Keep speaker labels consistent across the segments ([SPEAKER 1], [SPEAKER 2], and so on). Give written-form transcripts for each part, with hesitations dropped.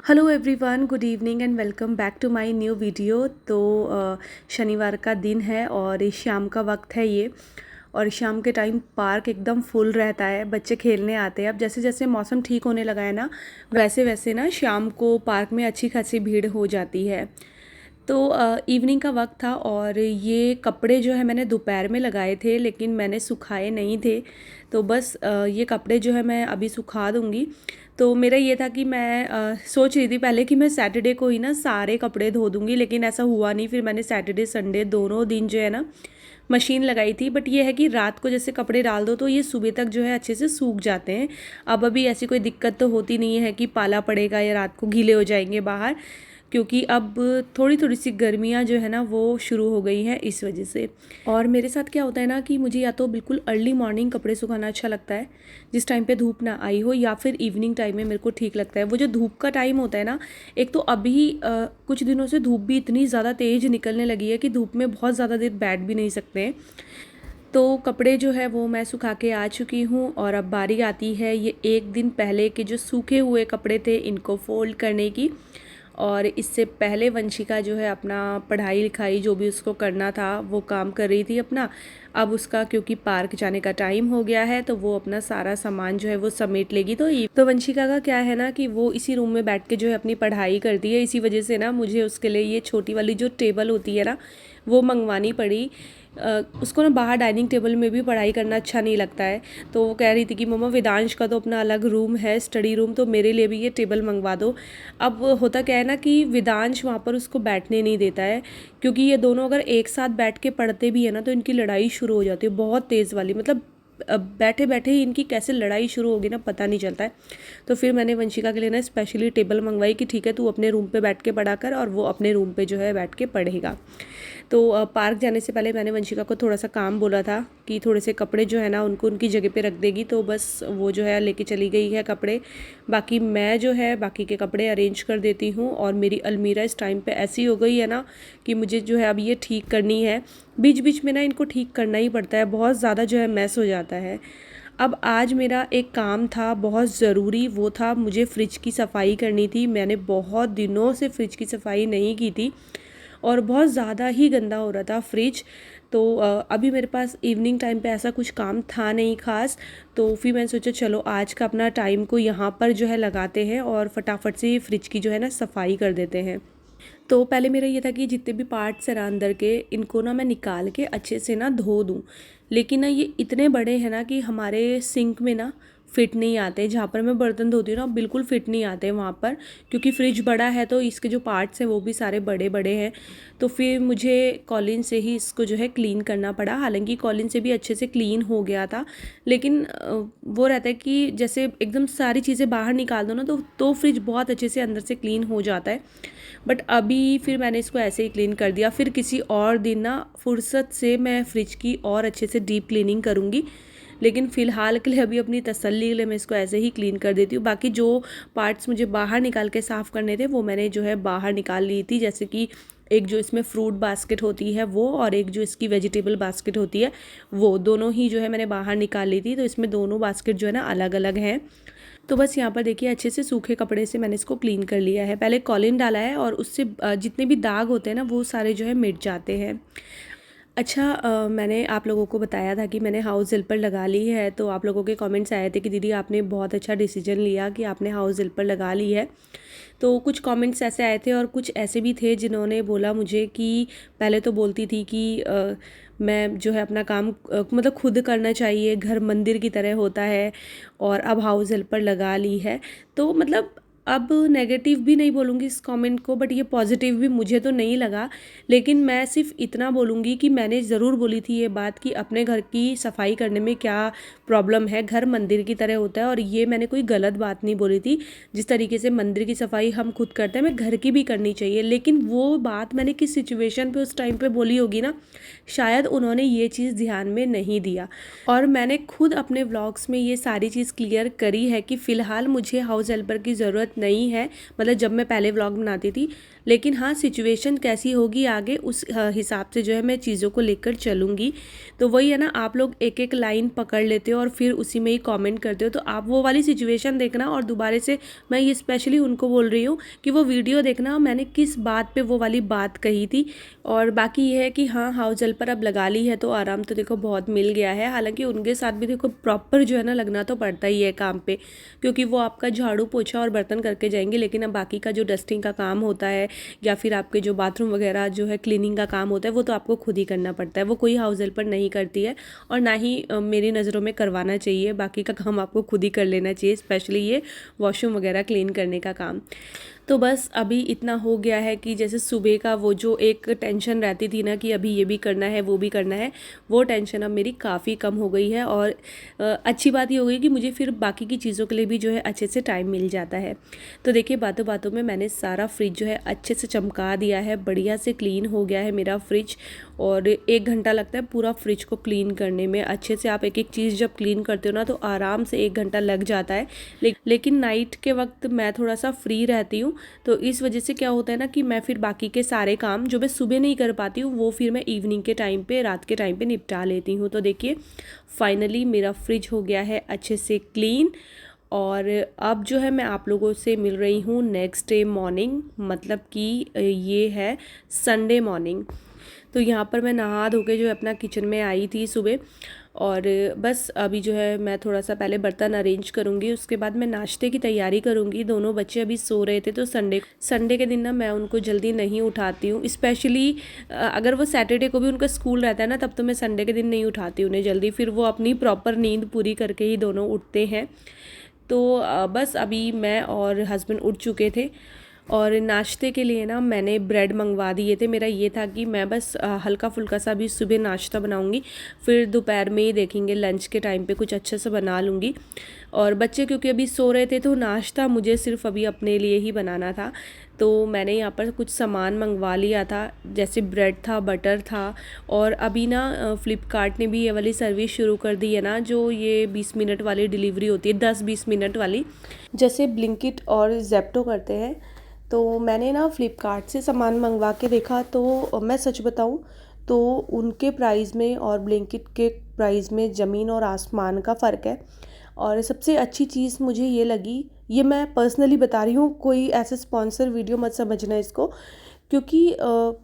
[SPEAKER 1] Hello everyone, good evening and welcome back to my new video. तो शनिवार का दिन है और शाम का वक्त है ये। और शाम के टाइम पार्क एकदम फुल रहता है, बच्चे खेलने आते हैं। अब जैसे जैसे मौसम ठीक होने लगा है ना, वैसे वैसे ना शाम को पार्क में अच्छी खासी भीड़ हो जाती है। तो इवनिंग का वक्त था और ये कपड़े जो है मैंने दोपहर में लगाए थे, लेकिन मैंने सुखाए नहीं थे। तो बस ये कपड़े जो है मैं अभी सुखा दूँगी। तो मेरा ये था कि मैं सोच रही थी पहले कि मैं सैटरडे को ही ना सारे कपड़े धो दूँगी, लेकिन ऐसा हुआ नहीं। फिर मैंने सैटरडे संडे दोनों दिन जो है ना मशीन लगाई थी। बट ये है कि रात को जैसे कपड़े डाल दो तो ये सुबह तक जो है अच्छे से सूख जाते हैं। अब अभी ऐसी कोई दिक्कत तो होती नहीं है कि पाला पड़ेगा या रात को गीले हो जाएंगे बाहर, क्योंकि अब थोड़ी थोड़ी सी गर्मियाँ जो है ना वो शुरू हो गई हैं इस वजह से। और मेरे साथ क्या होता है ना कि मुझे या तो बिल्कुल अर्ली मॉर्निंग कपड़े सुखाना अच्छा लगता है, जिस टाइम पे धूप ना आई हो, या फिर इवनिंग टाइम में मेरे को ठीक लगता है। वो जो धूप का टाइम होता है ना, एक तो अभी कुछ दिनों से धूप भी इतनी ज़्यादा तेज़ निकलने लगी है कि धूप में बहुत ज़्यादा देर बैठ भी नहीं सकते हैं। तो कपड़े जो है वो मैं सुखा के आ चुकी हूँ और अब बारी आती है ये एक दिन पहले के जो सूखे हुए कपड़े थे इनको फ़ोल्ड करने की। और इससे पहले वंशिका जो है अपना पढ़ाई लिखाई जो भी उसको करना था वो काम कर रही थी अपना। अब उसका क्योंकि पार्क जाने का टाइम हो गया है तो वो अपना सारा सामान जो है वो समेट लेगी। तो वंशिका का क्या है ना कि वो इसी रूम में बैठ के जो है अपनी पढ़ाई करती है। इसी वजह से ना मुझे उसके लिए ये छोटी वाली जो टेबल होती है ना वो मंगवानी पड़ी। उसको ना बाहर डाइनिंग टेबल में भी पढ़ाई करना अच्छा नहीं लगता है। तो वो कह रही थी कि मम्मा वेदांश का तो अपना अलग रूम है, स्टडी रूम, तो मेरे लिए भी ये टेबल मंगवा दो। अब होता क्या है ना कि वेदांश वहाँ पर उसको बैठने नहीं देता है, क्योंकि ये दोनों अगर एक साथ बैठ के पढ़ते भी है ना तो इनकी लड़ाई शुरू हो जाती है, बहुत तेज़ वाली। मतलब बैठे बैठे ही इनकी कैसे लड़ाई शुरू होगी ना पता नहीं चलता है। तो फिर मैंने वंशिका के लिए ना स्पेशली टेबल मंगवाई कि ठीक है तू अपने रूम पे बैठ के पढ़ा कर और वो अपने रूम पे जो है बैठ के पढ़ेगा। तो पार्क जाने से पहले मैंने वंशिका को थोड़ा सा काम बोला था कि थोड़े से कपड़े जो है ना उनको उनकी जगह पे रख देगी, तो बस वो जो है लेके चली गई है कपड़े। बाकी मैं जो है बाकी के कपड़े अरेंज कर देती हूँ। और मेरी अलमीरा इस टाइम पे ऐसी हो गई है ना कि मुझे जो है अब ये ठीक करनी है। बीच बीच में ना इनको ठीक करना ही पड़ता है, बहुत ज़्यादा जो है मैस हो जाता है। अब आज मेरा एक काम था बहुत ज़रूरी, वो था मुझे फ़्रिज की सफाई करनी थी। मैंने बहुत दिनों से फ़्रिज की सफाई नहीं की थी और बहुत ज़्यादा ही गंदा हो रहा था फ्रिज। तो अभी मेरे पास इवनिंग टाइम पे ऐसा कुछ काम था नहीं ख़ास। तो फिर मैंने सोचा चलो आज का अपना टाइम को यहाँ पर जो है लगाते हैं और फटाफट से फ्रिज की जो है ना सफाई कर देते हैं। तो पहले मेरा ये था कि जितने भी पार्ट्स हैं ना अंदर के, इनको ना मैं निकाल के अच्छे से ना धो दूँ। लेकिन ना ये इतने बड़े हैं ना कि हमारे सिंक में ना फिट नहीं आते। जहाँ पर मैं बर्तन धोती हूँ ना बिल्कुल फिट नहीं आते वहाँ पर, क्योंकि फ्रिज बड़ा है तो इसके जो पार्ट्स हैं वो भी सारे बड़े बड़े हैं। तो फिर मुझे कॉलिन से ही इसको जो है क्लीन करना पड़ा। हालांकि कॉलिन से भी अच्छे से क्लीन हो गया था, लेकिन वो रहता है कि जैसे एकदम सारी चीज़ें बाहर निकाल दो ना तो फ्रिज बहुत अच्छे से अंदर से क्लीन हो जाता है। बट अभी फिर मैंने इसको ऐसे ही क्लीन कर दिया। फिर किसी और दिन ना फुर्सत से मैं फ्रिज की और अच्छे से डीप क्लीनिंग करूँगी, लेकिन फ़िलहाल के लिए अभी अपनी तसल्ली के लिए मैं इसको ऐसे ही क्लीन कर देती हूँ। बाकी जो पार्ट्स मुझे बाहर निकाल के साफ़ करने थे वो मैंने जो है बाहर निकाल ली थी। जैसे कि एक जो इसमें फ्रूट बास्केट होती है वो, और एक जो इसकी वेजिटेबल बास्केट होती है वो, दोनों ही जो है मैंने बाहर निकाल ली थी। तो इसमें दोनों बास्केट जो है ना अलग अलग हैं। तो बस यहाँ पर देखिए अच्छे से सूखे कपड़े से मैंने इसको क्लीन कर लिया है। पहले कॉलिन डाला है और उससे जितने भी दाग होते हैं ना वो सारे जो है मिट जाते हैं। अच्छा, मैंने आप लोगों को बताया था कि मैंने हाउस हेल्पर लगा ली है। तो आप लोगों के कमेंट्स आए थे कि दीदी आपने बहुत अच्छा डिसीजन लिया कि आपने हाउस हेल्पर लगा ली है। तो कुछ कमेंट्स ऐसे आए थे और कुछ ऐसे भी थे जिन्होंने बोला मुझे कि पहले तो बोलती थी कि मैं जो है अपना काम मतलब खुद करना चाहिए, घर मंदिर की तरह होता है, और अब हाउस हेल्पर लगा ली है। तो मतलब अब नेगेटिव भी नहीं बोलूँगी इस कमेंट को, बट ये पॉजिटिव भी मुझे तो नहीं लगा। लेकिन मैं सिर्फ इतना बोलूँगी कि मैंने ज़रूर बोली थी ये बात कि अपने घर की सफाई करने में क्या प्रॉब्लम है, घर मंदिर की तरह होता है। और ये मैंने कोई गलत बात नहीं बोली थी। जिस तरीके से मंदिर की सफाई हम खुद करते हैं, मैं घर की भी करनी चाहिए। लेकिन वो बात मैंने किस सिचुएशन पे उस टाइम पे बोली होगी ना, शायद उन्होंने ये चीज़ ध्यान में नहीं दिया। और मैंने खुद अपने व्लॉग्स में ये सारी चीज़ क्लियर करी है कि फ़िलहाल मुझे हाउस हेल्पर की ज़रूरत आदत नहीं है, मतलब जब मैं पहले व्लॉग बनाती थी। लेकिन हाँ, सिचुएशन कैसी होगी आगे उस हिसाब से जो है मैं चीज़ों को लेकर चलूँगी। तो वही है ना, आप लोग एक एक लाइन पकड़ लेते हो और फिर उसी में ही कमेंट करते हो, तो आप वो वाली सिचुएशन देखना और दोबारा से मैं ये स्पेशली उनको बोल रही हूँ कि वो वीडियो देखना मैंने किस बात पे वो वाली बात कही थी। और बाकी ये है कि हाँ, हाउस हेल्पर अब लगा ली है तो आराम तो देखो बहुत मिल गया है। हालांकि उनके साथ भी देखो प्रॉपर जो है ना लगना तो पड़ता ही है काम पे, क्योंकि वो आपका झाड़ू पोछा और बर्तन करके जाएंगे, लेकिन अब बाकी का जो डस्टिंग का काम होता है या फिर आपके जो बाथरूम वगैरह जो है क्लीनिंग का काम होता है वो तो आपको खुद ही करना पड़ता है। वो कोई हाउस हेल्पर नहीं करती है और ना ही मेरी नज़रों में करवाना चाहिए। बाकी का काम आपको खुद ही कर लेना चाहिए, स्पेशली ये वॉशरूम वगैरह क्लीन करने का काम। तो बस अभी इतना हो गया है कि जैसे सुबह का वो जो एक टेंशन रहती थी ना कि अभी ये भी करना है वो भी करना है, वो टेंशन अब मेरी काफ़ी कम हो गई है। और अच्छी बात ये हो गई कि मुझे फिर बाकी की चीज़ों के लिए भी जो है अच्छे से टाइम मिल जाता है। तो देखिए, बातों बातों में मैंने सारा फ्रिज जो है अच्छे से चमका दिया है, बढ़िया से क्लीन हो गया है मेरा फ्रिज। और 1 घंटा लगता है पूरा फ्रिज को क्लीन करने में। अच्छे से आप एक एक चीज़ जब क्लीन करते हो ना तो आराम से 1 घंटा लग जाता है। लेकिन नाइट के वक्त मैं थोड़ा सा फ्री रहती हूँ, तो इस वजह से क्या होता है ना कि मैं फिर बाकी के सारे काम जो मैं सुबह नहीं कर पाती हूँ वो फिर मैं इवनिंग के टाइम पे, रात के टाइम पे निपटा लेती हूँ। तो देखिए, फाइनली मेरा फ्रिज हो गया है अच्छे से क्लीन। और अब जो है मैं आप लोगों से मिल रही हूँ नेक्स्ट डे मॉर्निंग, मतलब कि ये है संडे मॉर्निंग। तो यहाँ पर मैं नहा धो के जो है अपना किचन में आई थी सुबह। और बस अभी जो है मैं थोड़ा सा पहले बर्तन अरेंज करूँगी, उसके बाद मैं नाश्ते की तैयारी करूँगी। दोनों बच्चे अभी सो रहे थे, तो संडे के दिन ना मैं उनको जल्दी नहीं उठाती हूँ। स्पेशली अगर वो सैटरडे को भी उनका स्कूल रहता है ना, तब तो मैं संडे के दिन नहीं उठाती उन्हें जल्दी, फिर वो अपनी प्रॉपर नींद पूरी करके ही दोनों उठते हैं। तो बस अभी मैं और हस्बैंड उठ चुके थे और नाश्ते के लिए ना मैंने ब्रेड मंगवा दिए थे। मेरा ये था कि मैं बस हल्का फुल्का सा भी सुबह नाश्ता बनाऊंगी, फिर दोपहर में ही देखेंगे लंच के टाइम पे कुछ अच्छे से बना लूँगी। और बच्चे क्योंकि अभी सो रहे थे तो नाश्ता मुझे सिर्फ अभी अपने लिए ही बनाना था। तो मैंने यहाँ पर कुछ सामान मंगवा लिया था, जैसे ब्रेड था, बटर था। और अभी ना फ़्लिपकार्ट ने भी ये वाली सर्विस शुरू कर दी है ना, जो ये 20 मिनट वाली डिलीवरी होती है, 10-20 मिनट वाली, जैसे ब्लिंकिट और ज़ेप्टो करते हैं। तो मैंने ना फ़्लिपकार्ट से सामान मंगवा के देखा, तो मैं सच बताऊँ तो उनके प्राइस में और ब्लिंकिट के प्राइस में ज़मीन और आसमान का फ़र्क है। और सबसे अच्छी चीज़ मुझे ये लगी, ये मैं पर्सनली बता रही हूँ, कोई ऐसे स्पॉन्सर वीडियो मत समझना इसको, क्योंकि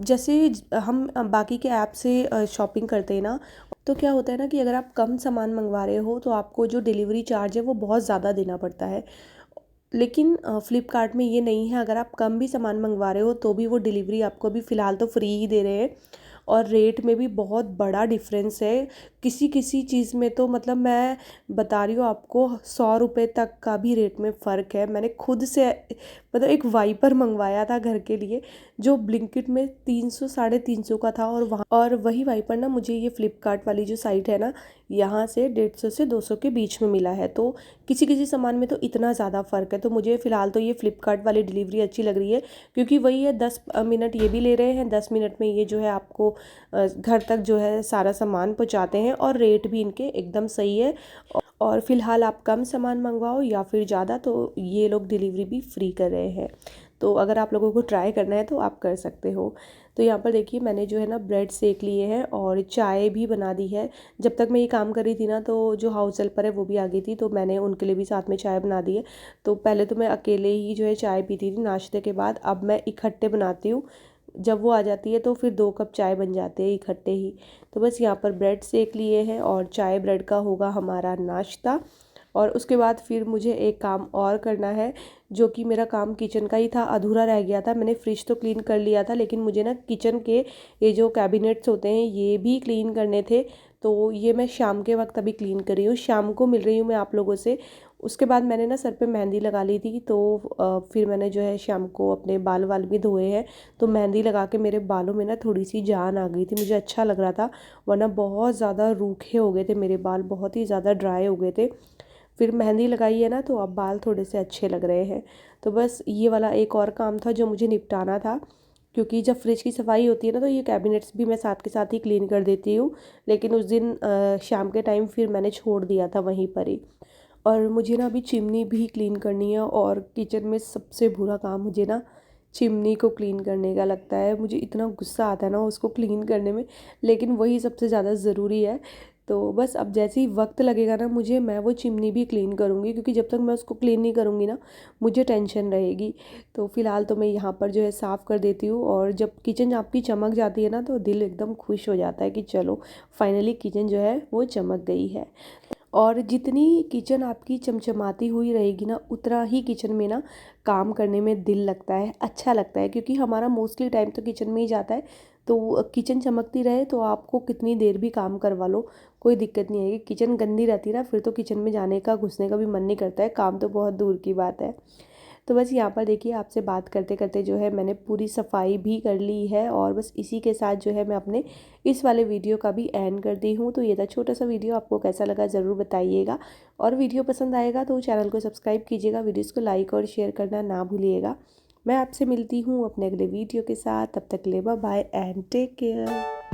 [SPEAKER 1] जैसे हम बाकी के ऐप से शॉपिंग करते हैं ना, तो क्या होता है ना कि अगर आप कम सामान मंगवा रहे हो तो आपको जो डिलीवरी चार्ज है वो बहुत ज़्यादा देना पड़ता है। लेकिन फ़्लिपकार्ट में ये नहीं है, अगर आप कम भी सामान मंगवा रहे हो तो भी वो डिलीवरी आपको अभी फ़िलहाल तो फ्री ही दे रहे हैं। और रेट में भी बहुत बड़ा डिफरेंस है, किसी किसी चीज़ में तो मतलब मैं बता रही हूँ आपको 100 रुपये तक का भी रेट में फ़र्क है। मैंने खुद से मतलब एक वाइपर मंगवाया था घर के लिए, जो ब्लिंकिट में 300 350 का था, और वही वाइपर ना मुझे ये फ़्लिपकार्ट वाली जो साइट है ना, यहाँ से 150 से 200 के बीच में मिला है। तो किसी किसी सामान में तो इतना ज़्यादा फ़र्क है। तो मुझे फ़िलहाल तो ये फ़्लिपकार्ट वाली डिलीवरी अच्छी लग रही है, क्योंकि वही है 10 मिनट ये भी ले रहे हैं, 10 मिनट में ये जो है आपको घर तक जो है सारा सामान पहुँचाते हैं। और रेट भी इनके एकदम सही है। और फ़िलहाल आप कम सामान मंगवाओ या फिर ज़्यादा, तो ये लोग डिलीवरी भी फ्री कर रहे हैं। तो अगर आप लोगों को ट्राई करना है तो आप कर सकते हो। तो यहाँ पर देखिए, मैंने जो है ना ब्रेड सेक लिए हैं और चाय भी बना दी है। जब तक मैं ये काम कर रही थी ना, तो जो हाउस हेल्पर है वो भी आ गई थी, तो मैंने उनके लिए भी साथ में चाय बना दी है। तो पहले तो मैं अकेले ही जो है चाय पीती थी नाश्ते के बाद, अब मैं इकट्ठे बनाती हूँ। जब वो आ जाती है तो फिर 2 कप चाय बन जाते हैं इकट्ठे ही। तो बस यहाँ पर ब्रेड सेक लिए हैं और चाय ब्रेड का होगा हमारा नाश्ता। और उसके बाद फिर मुझे एक काम और करना है, जो कि मेरा काम किचन का ही था, अधूरा रह गया था। मैंने फ्रिज तो क्लीन कर लिया था, लेकिन मुझे ना किचन के ये जो कैबिनेट्स होते हैं ये भी क्लीन करने थे। तो ये मैं शाम के वक्त अभी क्लीन कर रही हूँ, शाम को मिल रही हूँ मैं आप लोगों से। उसके बाद मैंने ना सर पे मेहंदी लगा ली थी, तो फिर मैंने जो है शाम को अपने बाल वाल भी धोए हैं। तो मेहंदी लगा के मेरे बालों में ना थोड़ी सी जान आ गई थी, मुझे अच्छा लग रहा था, वरना बहुत ज़्यादा रूखे हो गए थे मेरे बाल, बहुत ही ज़्यादा ड्राई हो गए थे। फिर मेहंदी लगाई है ना, तो अब बाल थोड़े से अच्छे लग रहे हैं। तो बस ये वाला एक और काम था जो मुझे निपटाना था, क्योंकि जब फ्रिज की सफाई होती है ना तो ये कैबिनेट्स भी मैं साथ के साथ ही क्लीन कर देती हूँ। लेकिन उस दिन शाम के टाइम फिर मैंने छोड़ दिया था वहीं पर ही। और मुझे ना अभी चिमनी भी क्लीन करनी है, और किचन में सबसे बुरा काम मुझे ना चिमनी को क्लीन करने का लगता है। मुझे इतना गुस्सा आता है ना उसको क्लीन करने में, लेकिन वही सबसे ज़्यादा ज़रूरी है। तो बस अब जैसे ही वक्त लगेगा ना मुझे, मैं वो चिमनी भी क्लीन करूँगी, क्योंकि जब तक मैं उसको क्लीन नहीं करूँगी ना मुझे टेंशन रहेगी। तो फ़िलहाल तो मैं यहाँ पर जो है साफ़ कर देती हूँ, और जब किचन आपकी चमक जाती है ना तो दिल एकदम खुश हो जाता है कि चलो फाइनली किचन जो है वो चमक गई है। और जितनी किचन आपकी चमचमाती हुई रहेगी ना, उतना ही किचन में ना काम करने में दिल लगता है, अच्छा लगता है, क्योंकि हमारा मोस्टली टाइम तो किचन में ही जाता है। तो किचन चमकती रहे तो आपको कितनी देर भी काम करवा लो, कोई दिक्कत नहीं आएगी। किचन गंदी रहती है ना, फिर तो किचन में जाने का, घुसने का भी मन नहीं करता है, काम तो बहुत दूर की बात है। तो बस यहाँ पर देखिए, आपसे बात करते करते जो है मैंने पूरी सफाई भी कर ली है, और बस इसी के साथ जो है मैं अपने इस वाले वीडियो का भी एंड करती हूँ। तो ये था छोटा सा वीडियो, आपको कैसा लगा ज़रूर बताइएगा, और वीडियो पसंद आएगा तो चैनल को सब्सक्राइब कीजिएगा, वीडियोज़ को लाइक और शेयर करना ना भूलिएगा। मैं आपसे मिलती हूँ अपने अगले वीडियो के साथ, तब तक के लिए bye bye and take care.